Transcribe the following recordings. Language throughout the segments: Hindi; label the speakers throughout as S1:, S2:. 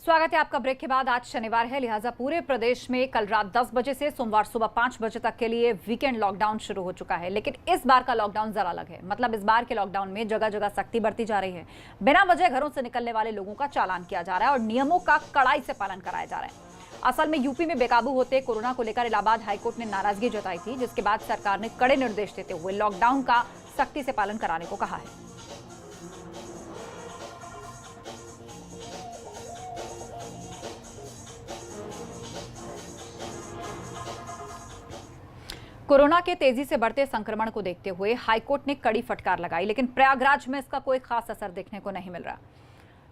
S1: स्वागत है आपका ब्रेक के बाद। आज शनिवार है, लिहाजा पूरे प्रदेश में कल रात 10 बजे से सोमवार सुबह 5 बजे तक के लिए वीकेंड लॉकडाउन शुरू हो चुका है। लेकिन इस बार का लॉकडाउन जरा अलग है। मतलब इस बार के लॉकडाउन में जगह जगह सख्ती बरती जा रही है। बिना वजह घरों से निकलने वाले लोगों का चालान किया जा रहा है और नियमों का कड़ाई से पालन कराया जा रहा है। असल में यूपी में बेकाबू होते कोरोना को लेकर इलाहाबाद हाईकोर्ट ने नाराजगी जताई थी, जिसके बाद सरकार ने कड़े निर्देश देते हुए लॉकडाउन का सख्ती से पालन कराने को कहा है। कोरोना के तेजी से बढ़ते संक्रमण को देखते हुए हाईकोर्ट ने कड़ी फटकार लगाई, लेकिन प्रयागराज में इसका कोई खास असर देखने को नहीं मिल रहा।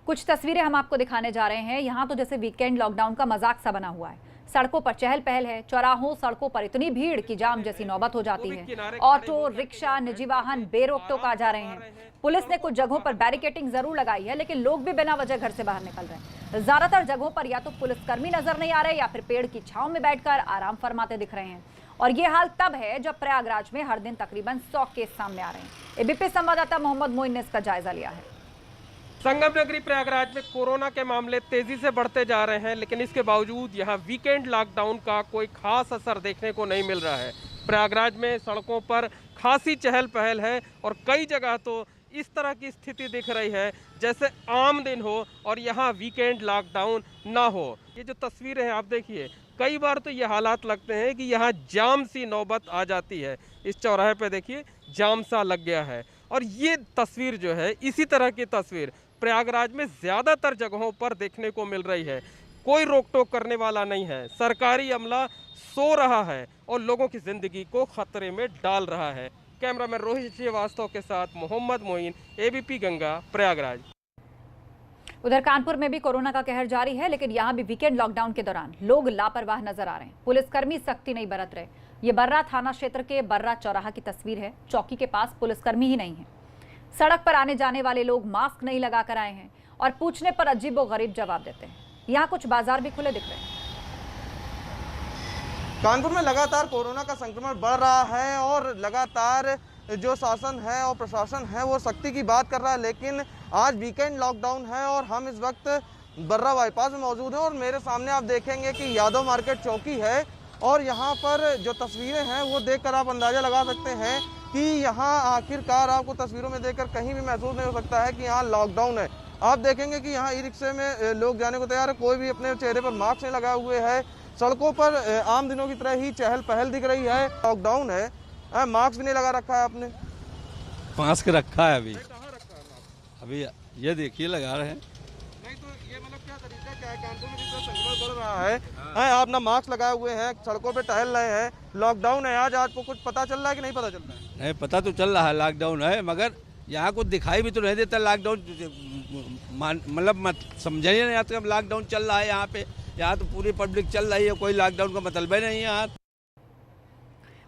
S1: कुछ तस्वीरें हम आपको दिखाने जा रहे हैं। यहां तो जैसे वीकेंड लॉकडाउन का मजाक सा बना हुआ है। सड़कों पर चहल पहल है, चौराहों सड़कों पर इतनी भीड़ कि जाम जैसी नौबत हो जाती है। ऑटो, रिक्शा, निजी वाहन बेरोक टोक आ जा रहे हैं। पुलिस ने कुछ जगहों पर बैरिकेडिंग जरूर लगाई है, लेकिन लोग भी बिना वजह घर से बाहर निकल रहे हैं। ज्यादातर जगहों पर या तो पुलिसकर्मी नजर नहीं आ रहे या फिर पेड़ की छांव में बैठकर आराम फरमाते दिख रहे हैं। और ये हाल तब है जब प्रयागराज में हर दिन तकरीबन 100 केस सामने आ रहे हैं। एबीपी संवाददाता मोहम्मद मोइन ने इसका जायजा लिया है।
S2: संगम नगरी प्रयागराज में कोरोना के मामले तेजी से बढ़ते जा रहे हैं, लेकिन इसके बावजूद यहां वीकेंड लॉकडाउन का कोई खास असर देखने को नहीं मिल रहा है। प्रयागराज में सड़कों पर खासी चहल पहल है और कई जगह तो इस तरह की स्थिति दिख रही है जैसे आम दिन हो और यहाँ वीकेंड लॉकडाउन ना हो। ये जो तस्वीरें हैं आप देखिए, कई बार तो ये हालात लगते हैं कि यहाँ जाम सी नौबत आ जाती है। इस चौराहे पे देखिए जाम सा लग गया है। और ये तस्वीर जो है, इसी तरह की तस्वीर प्रयागराज में ज़्यादातर जगहों पर देखने को मिल रही है। कोई रोक टोक करने वाला नहीं है। सरकारी अमला सो रहा है और लोगों की ज़िंदगी को खतरे में डाल रहा है। कैमरामैन रोहित श्रीवास्तव के साथ मोहम्मद मोइन, एबीपी गंगा, प्रयागराज।
S1: उधर कानपुर में भी कोरोना का कहर जारी है, लेकिन यहाँ भी वीकेंड लॉकडाउन के दौरान लोग लापरवाह नजर आ रहे हैं। पुलिसकर्मी सख्ती नहीं बरत रहे। ये बर्रा थाना क्षेत्र के बर्रा चौराहा की तस्वीर है। चौकी के पास पुलिसकर्मी ही नहीं है। सड़क पर आने जाने वाले लोग मास्क नहीं लगाकर आए हैं और पूछने पर अजीबोगरीब जवाब देते हैं। यहाँ कुछ बाजार भी खुले दिख रहे हैं।
S3: कानपुर में लगातार कोरोना का संक्रमण बढ़ रहा है और लगातार जो शासन है और प्रशासन है वो सख्ती की बात कर रहा है, लेकिन आज वीकेंड लॉकडाउन है और हम इस वक्त बर्रा बाईपास में मौजूद हैं और मेरे सामने आप देखेंगे कि यादव मार्केट चौकी है और यहाँ पर जो तस्वीरें हैं वो देखकर आप अंदाजा लगा सकते हैं कि यहाँ आखिरकार आपको तस्वीरों में देखकर कहीं भी महसूस नहीं हो सकता है कि यहाँ लॉकडाउन है। आप देखेंगे कि यहाँ ई रिक्शे में लोग जाने को तैयार है, कोई भी अपने चेहरे पर मास्क नहीं लगाए हुए है। सड़कों पर आम दिनों की तरह ही चहल पहल दिख रही है। लॉकडाउन है, मास्क भी नहीं लगा रखा है आपने?
S4: मास्क रखा है अभी ये देखिए लगा रहे हैं।
S3: नहीं तो ये मतलब क्या तरीका क्या है? कानपुर में जितना संक्रमण बढ़ रहा है, आप ना मास्क लगाए हुए हैं, सड़कों पे टहल रहे हैं, लॉकडाउन है। आज आपको कुछ पता चल रहा है कि नहीं पता चल रहा है?
S4: नहीं, पता तो चल रहा है लॉकडाउन है, मगर यहाँ कुछ दिखाई भी तो नहीं देता लॉकडाउन। मतलब समझा ही नहीं आता लॉकडाउन चल रहा है यहाँ पे। यहाँ तो पूरी पब्लिक चल रही है, कोई लॉकडाउन का मतलब ही नहीं है यहाँ।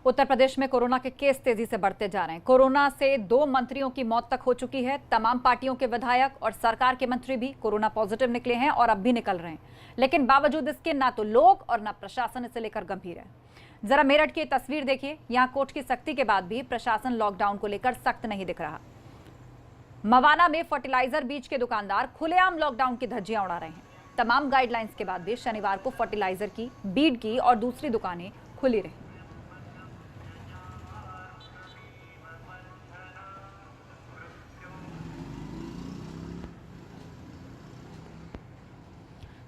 S1: उत्तर प्रदेश में कोरोना के केस तेजी से बढ़ते जा रहे हैं। कोरोना से 2 मंत्रियों की मौत तक हो चुकी है। तमाम पार्टियों के विधायक और सरकार के मंत्री भी कोरोना पॉजिटिव निकले हैं और अब भी निकल रहे हैं, लेकिन बावजूद इसके ना तो लोग और ना प्रशासन इसे लेकर गंभीर है। जरा मेरठ की तस्वीर देखिए। यहाँ कोर्ट की सख्ती के बाद भी प्रशासन लॉकडाउन को लेकर सख्त नहीं दिख रहा। मवाना में फर्टिलाइजर बीज के दुकानदार खुलेआम लॉकडाउन की धज्जियां उड़ा रहे हैं। तमाम गाइडलाइंस के बाद भी शनिवार को फर्टिलाइजर की, बीड की और दूसरी दुकानें खुली रही।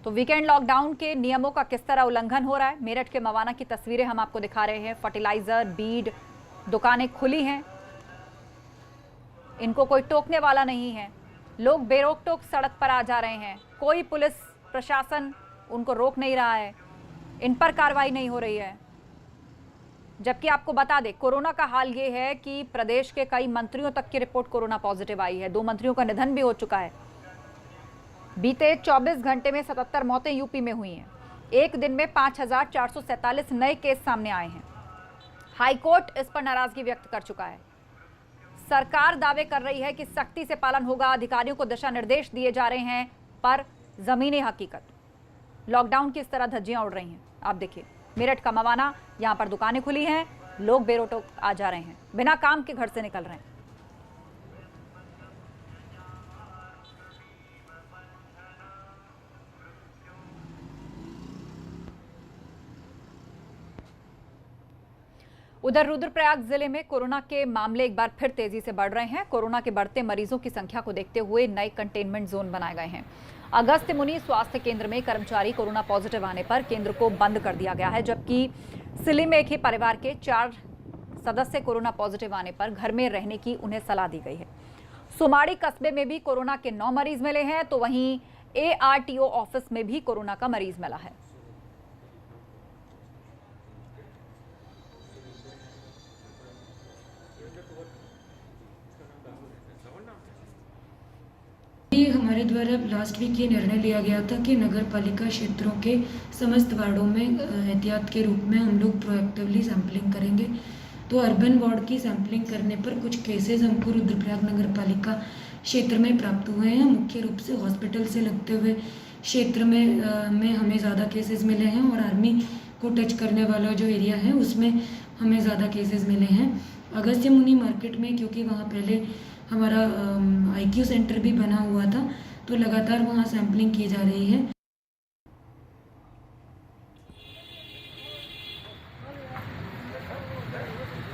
S1: तो वीकेंड लॉकडाउन के नियमों का किस तरह उल्लंघन हो रहा है, मेरठ के मवाना की तस्वीरें हम आपको दिखा रहे हैं। फर्टिलाइजर, बीड दुकानें खुली हैं, इनको कोई टोकने वाला नहीं है। लोग बेरोक टोक सड़क पर आ जा रहे हैं। कोई पुलिस प्रशासन उनको रोक नहीं रहा है, इन पर कार्रवाई नहीं हो रही है। जबकि आपको बता दें, कोरोना का हाल ये है कि प्रदेश के कई मंत्रियों तक की रिपोर्ट कोरोना पॉजिटिव आई है। 2 मंत्रियों का निधन भी हो चुका है। बीते 24 घंटे में 77 मौतें यूपी में हुई हैं। एक दिन में 5,447 नए केस सामने आए हैं। हाईकोर्ट इस पर नाराजगी व्यक्त कर चुका है। सरकार दावे कर रही है कि सख्ती से पालन होगा, अधिकारियों को दिशा निर्देश दिए जा रहे हैं, पर जमीनी हकीकत लॉकडाउन की इस तरह धज्जियां उड़ रही हैं। आप देखिए मेरठ का मवाना, यहाँ पर दुकानें खुली हैं, लोग बेरोक आ जा रहे हैं, बिना काम के घर से निकल रहे हैं। उधर रुद्रप्रयाग जिले में कोरोना के मामले एक बार फिर तेजी से बढ़ रहे हैं। कोरोना के बढ़ते मरीजों की संख्या को देखते हुए नए कंटेनमेंट जोन बनाए गए हैं। अगस्त्य मुनि स्वास्थ्य केंद्र में कर्मचारी कोरोना पॉजिटिव आने पर केंद्र को बंद कर दिया गया है, जबकि सिली में एक ही परिवार के 4 सदस्य कोरोना पॉजिटिव आने पर घर में रहने की उन्हें सलाह दी गई है। सुमाड़ी कस्बे में भी कोरोना के 9 मरीज मिले हैं, तो वहीं ARTO ऑफिस में भी कोरोना का मरीज मिला है।
S5: हमारे द्वारा लास्ट वीक ये निर्णय लिया गया था कि नगर पालिका क्षेत्रों के समस्त वार्डों में एहतियात के रूप में हम लोग प्रोएक्टिवली सैंपलिंग करेंगे। तो अर्बन वार्ड की सैंपलिंग करने पर कुछ केसेस हमको रुद्रप्रयाग नगर पालिका क्षेत्र में प्राप्त हुए हैं। मुख्य रूप से हॉस्पिटल से लगते हुए क्षेत्र में हमें ज़्यादा केसेस मिले हैं और आर्मी को टच करने वाला जो एरिया है उसमें हमें ज़्यादा केसेस मिले हैं। अगस्त्य मुनि मार्केट में, क्योंकि वहाँ पहले हमारा IQ सेंटर भी बना हुआ था, तो लगातार वहाँ सैंपलिंग की जा रही है।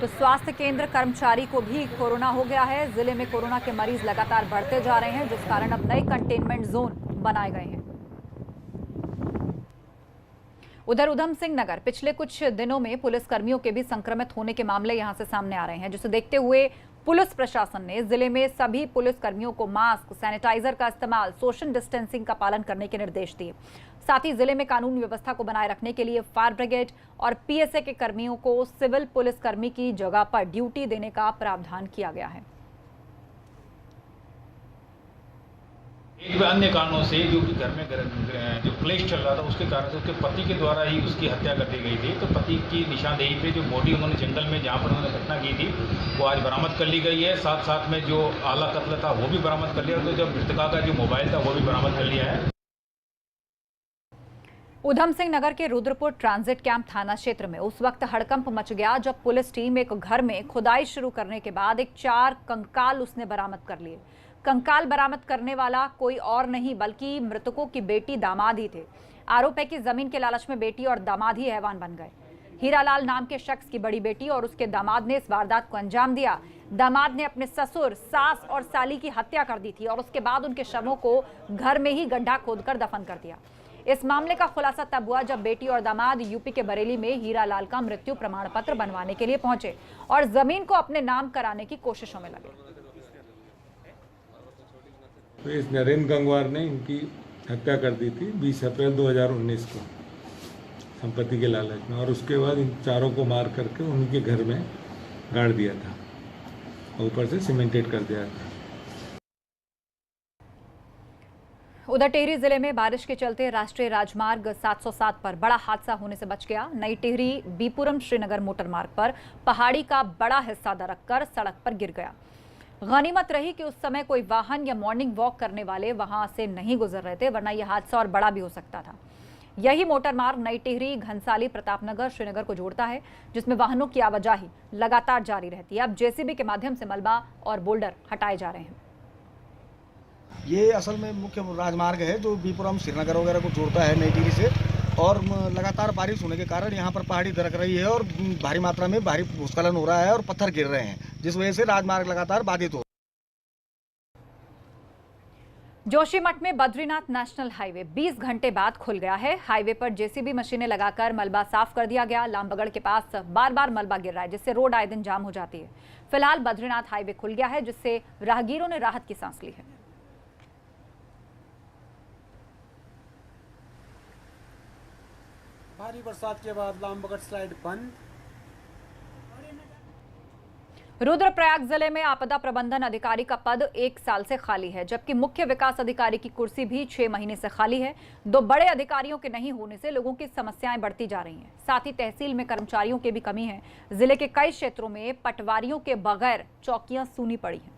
S1: तो स्वास्थ्य केंद्र कर्मचारी को भी कोरोना हो गया है। जिले में कोरोना के मरीज लगातार बढ़ते जा रहे हैं, जिस कारण अब नए कंटेनमेंट जोन बनाए गए हैं। उधर उधम सिंह नगर पिछले कुछ दिनों में पुलिस कर्मियों के भी संक्रमित होने के मामले यहां से सामने आ रहे हैं, जिसे देखते हुए पुलिस प्रशासन ने जिले में सभी पुलिस कर्मियों को मास्क, सैनिटाइजर का इस्तेमाल, सोशल डिस्टेंसिंग का पालन करने के निर्देश दिए। साथ ही जिले में कानून व्यवस्था को बनाए रखने के लिए फायर ब्रिगेड और PSA के कर्मियों को सिविल पुलिस कर्मी की जगह पर ड्यूटी देने का प्रावधान किया गया है।
S6: एक अन्य कारणों से जो कि घर में जो क्लेश चल रहा था उसके कारण से उसके पति के द्वारा ही उसकी हत्या कर दी गई थी। तो पति की निशानदेही पे जो बॉडी उन्होंने जंगल में जहाँ पर उन्होंने घटना की थी वो आज बरामद कर ली गई है। साथ साथ में जो आला कत्ल था वो भी बरामद कर लिया। तो जब मृतका का जो मोबाइल था वो भी बरामद कर लिया है।
S1: उधम सिंह नगर के रुद्रपुर ट्रांजिट कैंप थाना क्षेत्र में उस वक्त हड़कंप मच गया जब पुलिस टीम एक घर में खुदाई शुरू करने के बाद एक 4 कंकाल उसने बरामद कर लिए। कंकाल बरामद करने वाला कोई और नहीं बल्कि मृतकों की बेटी दामाद ही थे। आरोप है कि जमीन के लालच में बेटी और दामाद ही हैवान बन गए। हीरालाल नाम के शख्स की बड़ी बेटी और उसके दामाद ने इस वारदात को अंजाम दिया। दामाद ने अपने ससुर, सास और साली की हत्या कर दी थी और उसके बाद उनके शवों को घर में ही गड्ढा खोदकर दफन कर दिया। इस मामले का खुलासा तब हुआ जब बेटी और दामाद यूपी के बरेली में हीरालाल का मृत्यु प्रमाण पत्र बनवाने के लिए पहुंचे और जमीन को अपने नाम कराने की कोशिशों में लगे।
S7: तो इस नरेंद्र गंगवार ने इनकी हत्या कर दी थी 20 अप्रैल 2019 को संपत्ति के लालच में, और उसके बाद इन चारों को मार करके उनके घर में गाड़ दिया था और ऊपर से सीमेंटेड कर दिया था।
S1: उधर टिहरी जिले में बारिश के चलते राष्ट्रीय राजमार्ग 707 पर बड़ा हादसा होने से बच गया। नई टिहरी बीपुरम श्रीनगर मोटर मार्ग पर पहाड़ी का बड़ा हिस्सा दरककर सड़क पर गिर गया। गनीमत रही कि उस समय कोई वाहन या मॉर्निंग वॉक करने वाले वहां से नहीं गुजर रहे थे, वरना यह हादसा और बड़ा भी हो सकता था। यही मोटर मार्ग नई टिहरी, घनसाली, प्रतापनगर, श्रीनगर को जोड़ता है, जिसमें वाहनों की आवाजाही लगातार जारी रहती है। अब JCB के माध्यम से मलबा और बोल्डर हटाए जा रहे हैं।
S8: ये असल में मुख्य राजमार्ग है जो बीपुरम श्रीनगर वगैरह को जोड़ता है नई टिहरी से, और लगातार बारिश होने के कारण यहाँ पर पहाड़ी दरक रही है और भारी मात्रा में भारी भूस्खलन हो रहा है और पत्थर गिर रहे हैं, जिस वजह से राजमार्ग लगातार बाधित हो।
S1: जोशीमठ में बद्रीनाथ नेशनल हाईवे 20 घंटे बाद खुल गया है। हाईवे पर JCB मशीनें लगाकर मलबा साफ कर दिया गया। लामबगड़ के पास बार बार मलबा गिर रहा है, जिससे रोड आए दिन जाम हो जाती है। फिलहाल बद्रीनाथ हाईवे खुल गया है, जिससे राहगीरों ने राहत की सांस ली है।
S9: भारी बरसात के बाद लामबगड़ स्लाइड बंद।
S1: रुद्रप्रयाग जिले में आपदा प्रबंधन अधिकारी का पद 1 साल से खाली है, जबकि मुख्य विकास अधिकारी की कुर्सी भी 6 महीने से खाली है। 2 बड़े अधिकारियों के नहीं होने से लोगों की समस्याएं बढ़ती जा रही हैं। साथ ही तहसील में कर्मचारियों की भी कमी है। जिले के कई क्षेत्रों में पटवारियों के बगैर चौकियां सूनी पड़ी हैं।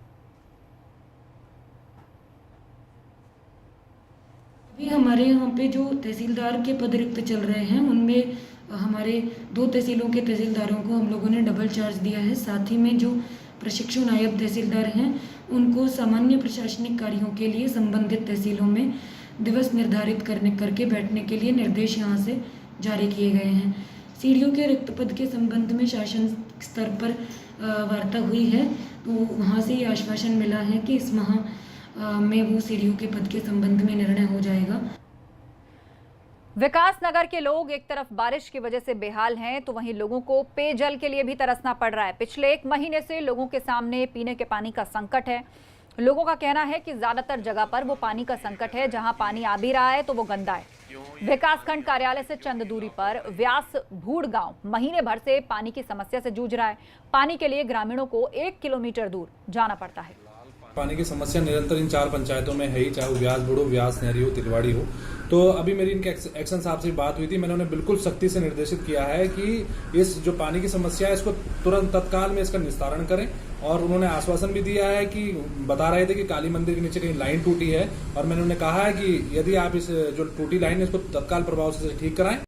S5: अभी हमारे यहाँ पे जो तहसीलदार के पद रिक्त चल रहे हैं उनमें हमारे 2 तहसीलों के तहसीलदारों को हम लोगों ने डबल चार्ज दिया है। साथ ही में जो प्रशिक्षु नायब तहसीलदार हैं उनको सामान्य प्रशासनिक कार्यों के लिए संबंधित तहसीलों में दिवस निर्धारित करके बैठने के लिए निर्देश यहाँ से जारी किए गए हैं। सीढ़ियों के रिक्त पद के संबंध में शासन स्तर पर वार्ता हुई है, तो वहाँ से ये आश्वासन मिला है कि इस माह में वो सीढ़ियों के पद के संबंध में निर्णय हो जाएगा।
S1: विकास नगर के लोग एक तरफ बारिश की वजह से बेहाल हैं, तो वहीं लोगों को पेयजल के लिए भी तरसना पड़ रहा है। पिछले 1 महीने से लोगों के सामने पीने के पानी का संकट है। लोगों का कहना है कि ज्यादातर जगह पर वो पानी का संकट है, जहां पानी आ भी रहा है तो वो गंदा है। विकासखंड कार्यालय से चंद दूरी पर व्यास भूड़ गांव महीने भर से पानी की समस्या से जूझ रहा है। पानी के लिए ग्रामीणों को 1 किलोमीटर दूर जाना पड़ता है।
S10: पानी की समस्या निरंतर इन 4 पंचायतों में है ही, चाहे वो व्यास बुढ़ो, व्यास नहरी हो, तिलवाड़ी हो। तो अभी मेरी इनके एक्शन साहब से बात हुई थी, मैंने उन्हें बिल्कुल सख्ती से निर्देशित किया है कि इस जो पानी की समस्या है इसको तुरंत तत्काल में इसका निस्तारण करें। और उन्होंने आश्वासन भी दिया है कि बता रहे थे कि काली मंदिर के नीचे कहीं लाइन टूटी है, और मैंने उन्हें कहा है कि यदि आप इस जो टूटी लाइन है इसको तत्काल प्रभाव से ठीक कराएं।